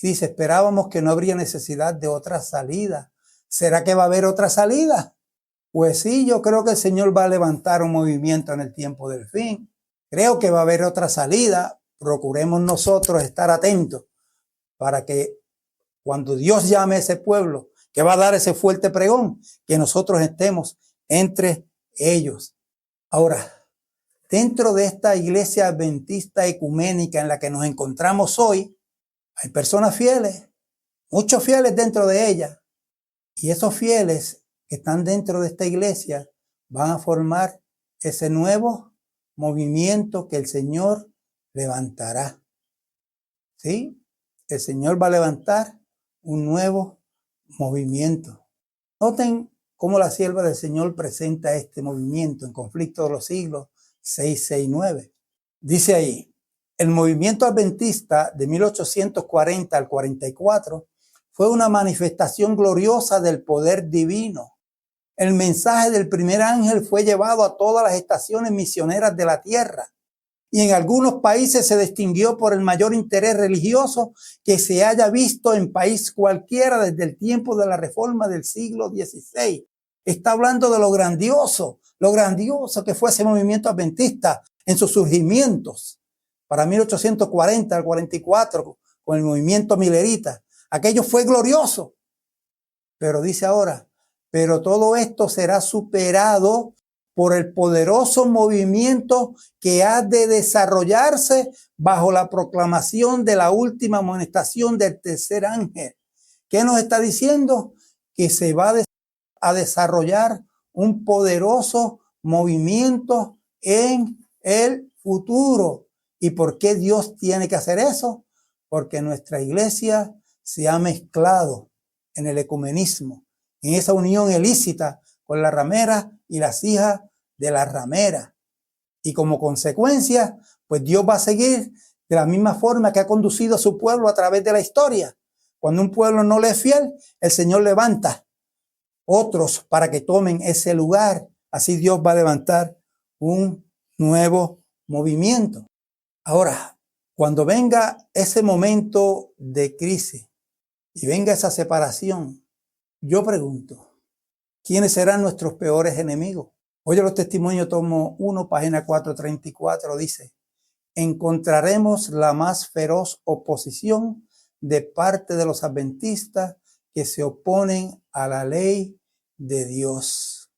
Y dice, esperábamos que no habría necesidad de otra salida. ¿Será que va a haber otra salida? Pues sí, yo creo que el Señor va a levantar un movimiento en el tiempo del fin. Creo que va a haber otra salida. Procuremos nosotros estar atentos para que cuando Dios llame a ese pueblo, que va a dar ese fuerte pregón, que nosotros estemos entre ellos. Ahora, dentro de esta iglesia adventista ecuménica en la que nos encontramos hoy, hay personas fieles, muchos fieles dentro de ella. Y esos fieles que están dentro de esta iglesia van a formar ese nuevo movimiento que el Señor levantará. ¿Sí? El Señor va a levantar un nuevo movimiento. Noten cómo la sierva del Señor presenta este movimiento en Conflicto de los Siglos 669. Dice ahí, el movimiento adventista de 1840 al 44 fue una manifestación gloriosa del poder divino. El mensaje del primer ángel fue llevado a todas las estaciones misioneras de la tierra y en algunos países se distinguió por el mayor interés religioso que se haya visto en país cualquiera desde el tiempo de la Reforma del siglo XVI. Está hablando de lo grandioso que fue ese movimiento adventista en sus surgimientos. Para 1840 al 44, con el movimiento milerita, aquello fue glorioso. Pero dice ahora, pero todo esto será superado por el poderoso movimiento que ha de desarrollarse bajo la proclamación de la última amonestación del tercer ángel. ¿Qué nos está diciendo? Que se va a desarrollar un poderoso movimiento en el futuro. ¿Y por qué Dios tiene que hacer eso? Porque nuestra iglesia se ha mezclado en el ecumenismo, en esa unión ilícita con la ramera y las hijas de la ramera. Y como consecuencia, pues Dios va a seguir de la misma forma que ha conducido a su pueblo a través de la historia. Cuando un pueblo no le es fiel, el Señor levanta otros para que tomen ese lugar. Así Dios va a levantar un nuevo movimiento. Ahora, cuando venga ese momento de crisis y venga esa separación, yo pregunto, ¿quiénes serán nuestros peores enemigos? Oye, los testimonios, tomo 1, página 434, dice, encontraremos la más feroz oposición de parte de los adventistas que se oponen a la ley de Dios.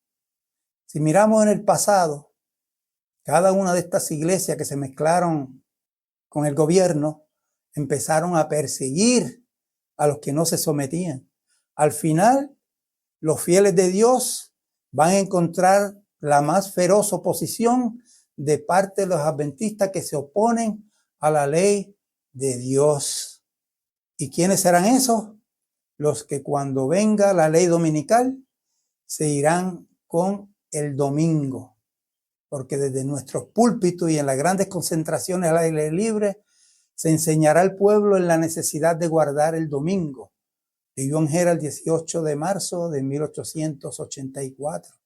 Si miramos en el pasado, cada una de estas iglesias que se mezclaron con el gobierno empezaron a perseguir a los que no se sometían. Al final, los fieles de Dios van a encontrar la más feroz oposición de parte de los adventistas que se oponen a la ley de Dios. ¿Y quiénes serán esos? Los que cuando venga la ley dominical se irán con el domingo. Porque desde nuestros púlpitos y en las grandes concentraciones al aire libre se enseñará al pueblo en la necesidad de guardar el domingo. De John Herald, 18 de marzo de 1884.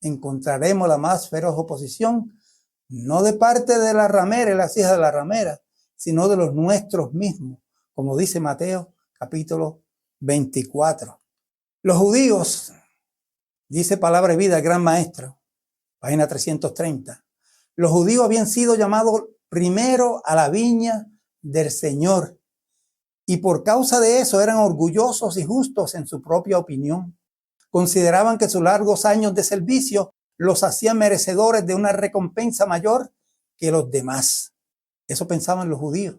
Encontraremos la más feroz oposición, no de parte de la ramera y las hijas de la ramera, sino de los nuestros mismos, como dice Mateo capítulo 24. Los judíos, dice Palabra y Vida, el gran maestro, página 330, los judíos habían sido llamados primero a la viña del Señor y por causa de eso eran orgullosos y justos en su propia opinión. Consideraban que sus largos años de servicio los hacían merecedores de una recompensa mayor que los demás. Eso pensaban los judíos.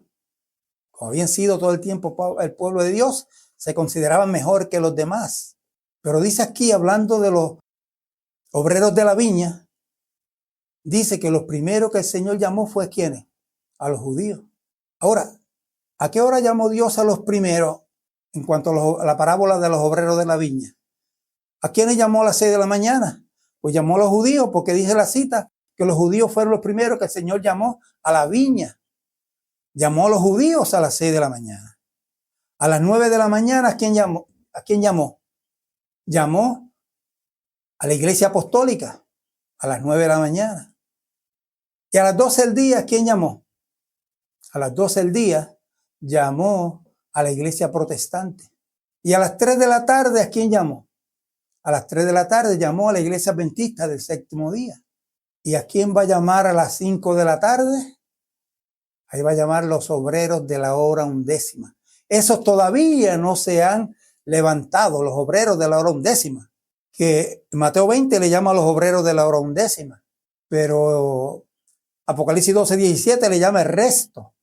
Como habían sido todo el tiempo el pueblo de Dios, se consideraban mejor que los demás. Pero dice aquí, hablando de los obreros de la viña, dice que los primeros que el Señor llamó fue ¿quiénes? A los judíos. Ahora, ¿a qué hora llamó Dios a los primeros en cuanto a la parábola de los obreros de la viña? ¿A quiénes llamó a las 6 de la mañana? Pues llamó a los judíos, porque dice la cita que los judíos fueron los primeros que el Señor llamó a la viña. Llamó a los judíos a las 6 de la mañana. A las 9 de la mañana, ¿a quién llamó? ¿A quién llamó? Llamó a la iglesia apostólica a las 9 de la mañana. Y a las 12 del día, ¿a quién llamó? A las 12 del día llamó a la iglesia protestante. Y a las 3 de la tarde, ¿a quién llamó? A las 3 de la tarde llamó a la iglesia adventista del séptimo día. ¿Y a quién va a llamar a las 5 de la tarde? Ahí va a llamar los obreros de la hora undécima. Esos todavía no se han levantado, los obreros de la hora undécima. que Mateo 20 le llama a los obreros de la hora undécima, pero Apocalipsis 12, 17 le llama el resto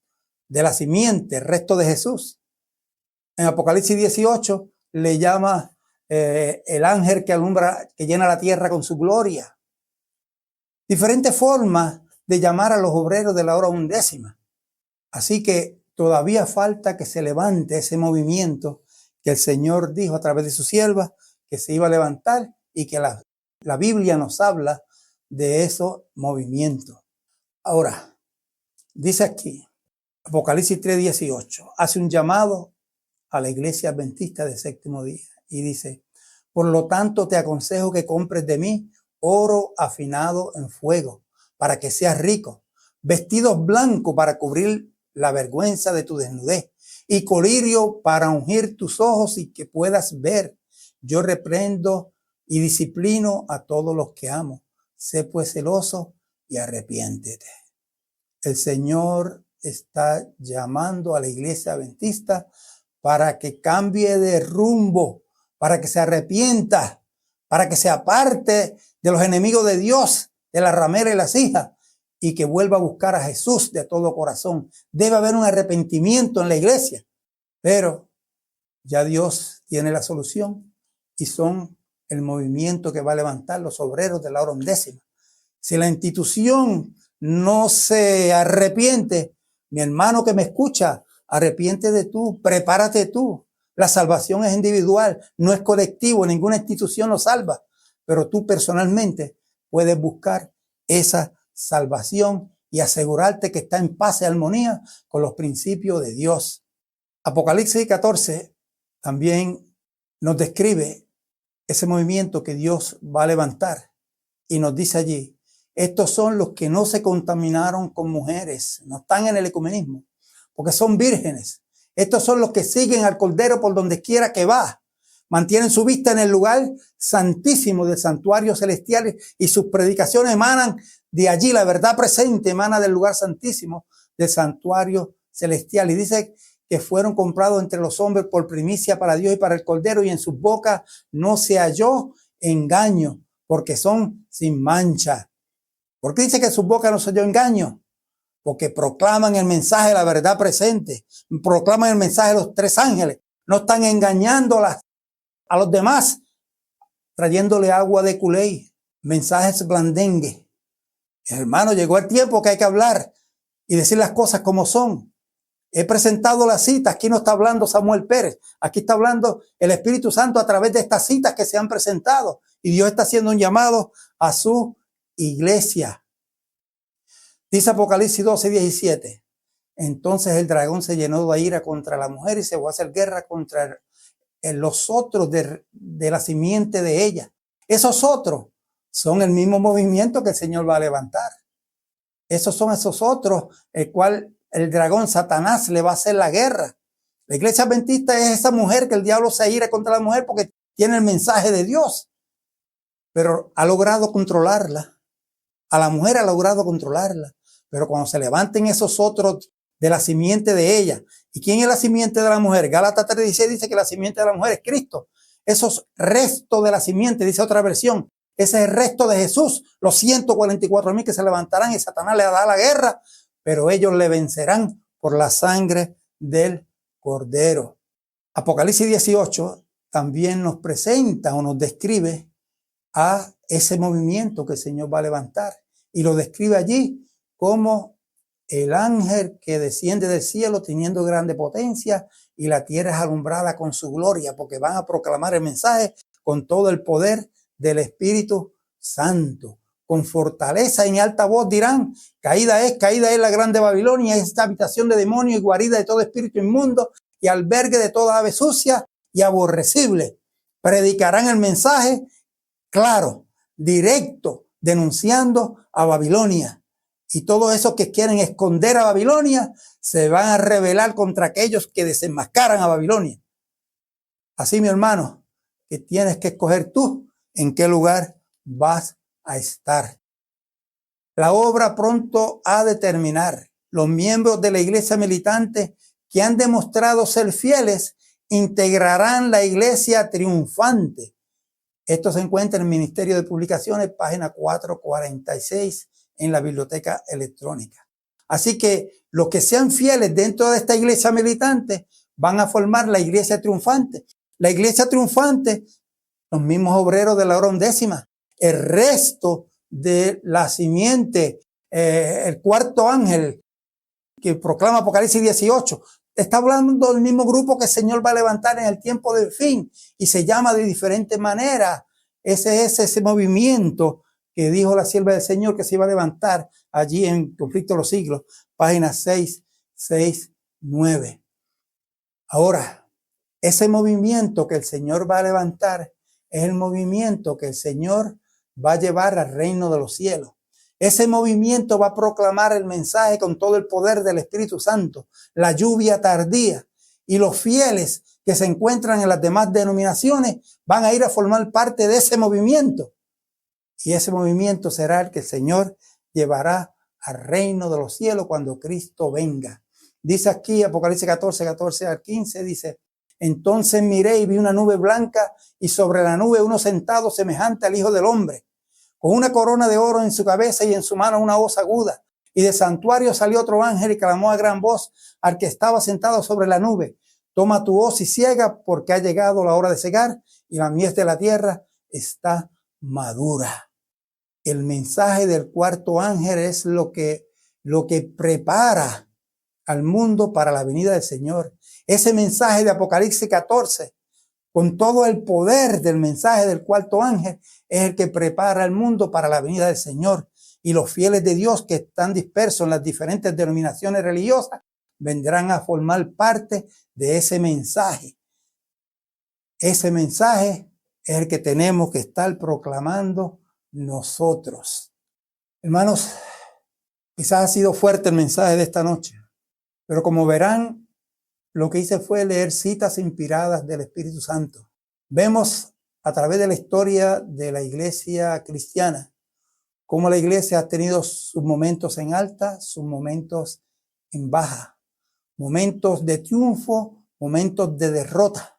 de la simiente, el resto de Jesús. En Apocalipsis 18 le llama el ángel que alumbra, que llena la tierra con su gloria. Diferentes formas de llamar a los obreros de la hora undécima. Así que todavía falta que se levante ese movimiento que el Señor dijo a través de su sierva que se iba a levantar, y que la Biblia nos habla de esos movimientos. Ahora, dice aquí, Apocalipsis 3:18, hace un llamado a la iglesia adventista del séptimo día y dice: por lo tanto te aconsejo que compres de mí oro afinado en fuego para que seas rico, vestidos blancos para cubrir la vergüenza de tu desnudez y colirio para ungir tus ojos y que puedas ver. Yo reprendo y disciplino a todos los que amo. Sé pues celoso y arrepiéntete. El Señor está llamando a la iglesia adventista para que cambie de rumbo, para que se arrepienta, para que se aparte de los enemigos de Dios, de la ramera y las hijas, y que vuelva a buscar a Jesús de todo corazón. Debe haber un arrepentimiento en la iglesia, pero ya Dios tiene la solución y son el movimiento que va a levantar los obreros de la hora undécima. Si la institución no se arrepiente, mi hermano que me escucha, arrepiéntete tú, prepárate tú. La salvación es individual, no es colectivo, ninguna institución lo salva, pero tú personalmente puedes buscar esa salvación y asegurarte que está en paz y armonía con los principios de Dios. Apocalipsis 14 también nos describe ese movimiento que Dios va a levantar y nos dice allí: estos son los que no se contaminaron con mujeres, no están en el ecumenismo, porque son vírgenes. Estos son los que siguen al Cordero por donde quiera que va. Mantienen su vista en el lugar santísimo del santuario celestial y sus predicaciones emanan de allí. La verdad presente emana del lugar santísimo del santuario celestial. Y dice que fueron comprados entre los hombres por primicia para Dios y para el Cordero, y en sus bocas no se halló engaño, porque son sin mancha. ¿Por qué dice que en sus bocas no se halló engaño? Porque proclaman el mensaje de la verdad presente, proclaman el mensaje de los tres ángeles, no están engañando a los demás, trayéndole agua de culé, mensajes blandengues. Hermano, llegó el tiempo que hay que hablar y decir las cosas como son. He presentado las citas, aquí no está hablando Samuel Pérez, aquí está hablando el Espíritu Santo a través de estas citas que se han presentado, y Dios está haciendo un llamado a su iglesia. Dice Apocalipsis 12, 17. Entonces el dragón se llenó de ira contra la mujer y se fue a hacer guerra contra los otros de la simiente de ella. Esos otros son el mismo movimiento que el Señor va a levantar. Esos son esos otros, el cual el dragón Satanás le va a hacer la guerra. La iglesia adventista es esa mujer que el diablo se ira contra la mujer porque tiene el mensaje de Dios, pero ha logrado controlarla. A la mujer ha logrado controlarla, pero cuando se levanten esos otros de la simiente de ella. ¿Y quién es la simiente de la mujer? Gálatas 3:16 dice que la simiente de la mujer es Cristo. Esos restos de la simiente, dice otra versión, ese es el resto de Jesús, los 144,000 que se levantarán y Satanás le dará la guerra, pero ellos le vencerán por la sangre del Cordero. Apocalipsis 18 también nos presenta o nos describe a ese movimiento que el Señor va a levantar, y lo describe allí como el ángel que desciende del cielo teniendo grande potencia, y la tierra es alumbrada con su gloria, porque van a proclamar el mensaje con todo el poder del Espíritu Santo. Con fortaleza y en alta voz dirán: caída es la grande Babilonia, esta habitación de demonios y guarida de todo espíritu inmundo y albergue de toda ave sucia y aborrecible. Predicarán el mensaje claro, directo, denunciando a Babilonia. Y todos esos que quieren esconder a Babilonia se van a rebelar contra aquellos que desenmascaran a Babilonia. Así, mi hermano, que tienes que escoger tú en qué lugar vas a estar. La obra pronto ha de terminar. Los miembros de la iglesia militante que han demostrado ser fieles integrarán la iglesia triunfante. Esto se encuentra en el Ministerio de Publicaciones, página 446, en la biblioteca electrónica. Así que los que sean fieles dentro de esta iglesia militante van a formar la iglesia triunfante. La iglesia triunfante, los mismos obreros de la hora undécima, el resto de la simiente, el cuarto ángel que proclama Apocalipsis 18, está hablando del mismo grupo que el Señor va a levantar en el tiempo del fin y se llama de diferentes maneras. Ese es ese movimiento que dijo la sierva del Señor que se iba a levantar allí en Conflicto de los Siglos, páginas 6, 6, 9. Ahora, ese movimiento que el Señor va a levantar es el movimiento que el Señor va a llevar al reino de los cielos. Ese movimiento va a proclamar el mensaje con todo el poder del Espíritu Santo, la lluvia tardía, y los fieles que se encuentran en las demás denominaciones van a ir a formar parte de ese movimiento. Y ese movimiento será el que el Señor llevará al reino de los cielos cuando Cristo venga. Dice aquí Apocalipsis 14, 14 al 15, dice: entonces miré y vi una nube blanca y sobre la nube uno sentado semejante al Hijo del Hombre, con una corona de oro en su cabeza y en su mano una hoz aguda. Y del santuario salió otro ángel y clamó a gran voz al que estaba sentado sobre la nube: toma tu hoz y ciega, porque ha llegado la hora de cegar y la mies de la tierra está madura. El mensaje del cuarto ángel es lo que prepara al mundo para la venida del Señor. Ese mensaje de Apocalipsis 14, con todo el poder del mensaje del cuarto ángel, es el que prepara al mundo para la venida del Señor. Y los fieles de Dios que están dispersos en las diferentes denominaciones religiosas vendrán a formar parte de ese mensaje. Ese mensaje es el que tenemos que estar proclamando nosotros. Hermanos, quizás ha sido fuerte el mensaje de esta noche, pero como verán, lo que hice fue leer citas inspiradas del Espíritu Santo. Vemos a través de la historia de la iglesia cristiana cómo la iglesia ha tenido sus momentos en alta, sus momentos en baja, momentos de triunfo, momentos de derrota.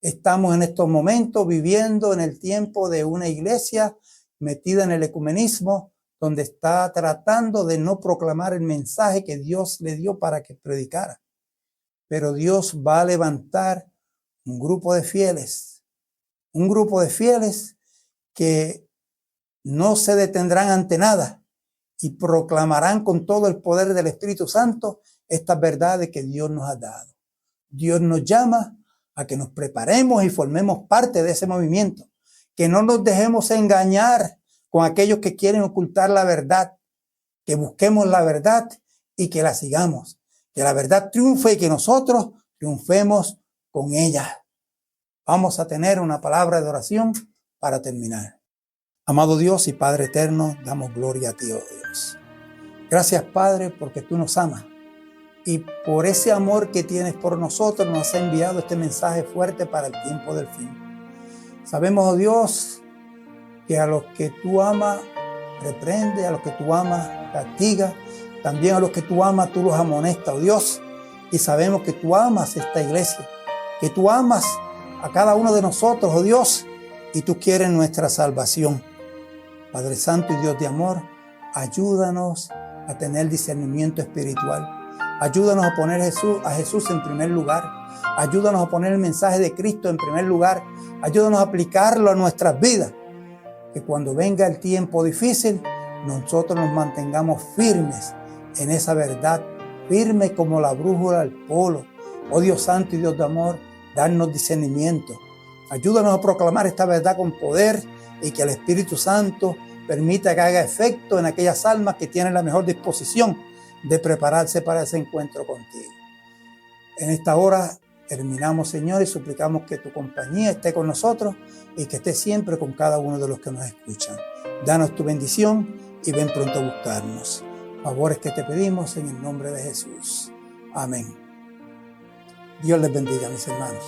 Estamos en estos momentos viviendo en el tiempo de una iglesia metida en el ecumenismo, donde está tratando de no proclamar el mensaje que Dios le dio para que predicara. Pero Dios va a levantar un grupo de fieles que no se detendrán ante nada y proclamarán con todo el poder del Espíritu Santo estas verdades que Dios nos ha dado. Dios nos llama a que nos preparemos y formemos parte de ese movimiento, que no nos dejemos engañar con aquellos que quieren ocultar la verdad, que busquemos la verdad y que la sigamos, que la verdad triunfe y que nosotros triunfemos con ella. Vamos a tener una palabra de oración para terminar. Amado Dios y Padre eterno, damos gloria a ti, oh Dios. Gracias, Padre, porque tú nos amas. Y por ese amor que tienes por nosotros nos has enviado este mensaje fuerte para el tiempo del fin. Sabemos, oh Dios, que a los que tú amas, reprende, a los que tú amas, castiga. También a los que tú amas, tú los amonestas, oh Dios. Y sabemos que tú amas esta iglesia, que tú amas a cada uno de nosotros, oh Dios, y tú quieres nuestra salvación. Padre Santo y Dios de amor, ayúdanos a tener discernimiento espiritual. Ayúdanos a poner a Jesús en primer lugar. Ayúdanos a poner el mensaje de Cristo en primer lugar. Ayúdanos a aplicarlo a nuestras vidas. Que cuando venga el tiempo difícil, nosotros nos mantengamos firmes en esa verdad, firmes como la brújula al polo. Oh Dios Santo y Dios de amor, darnos discernimiento. Ayúdanos a proclamar esta verdad con poder y que el Espíritu Santo permita que haga efecto en aquellas almas que tienen la mejor disposición de prepararse para ese encuentro contigo. En esta hora terminamos, Señor, y suplicamos que tu compañía esté con nosotros y que esté siempre con cada uno de los que nos escuchan. Danos tu bendición y ven pronto a buscarnos. Favores que te pedimos en el nombre de Jesús. Amén. Dios les bendiga, mis hermanos.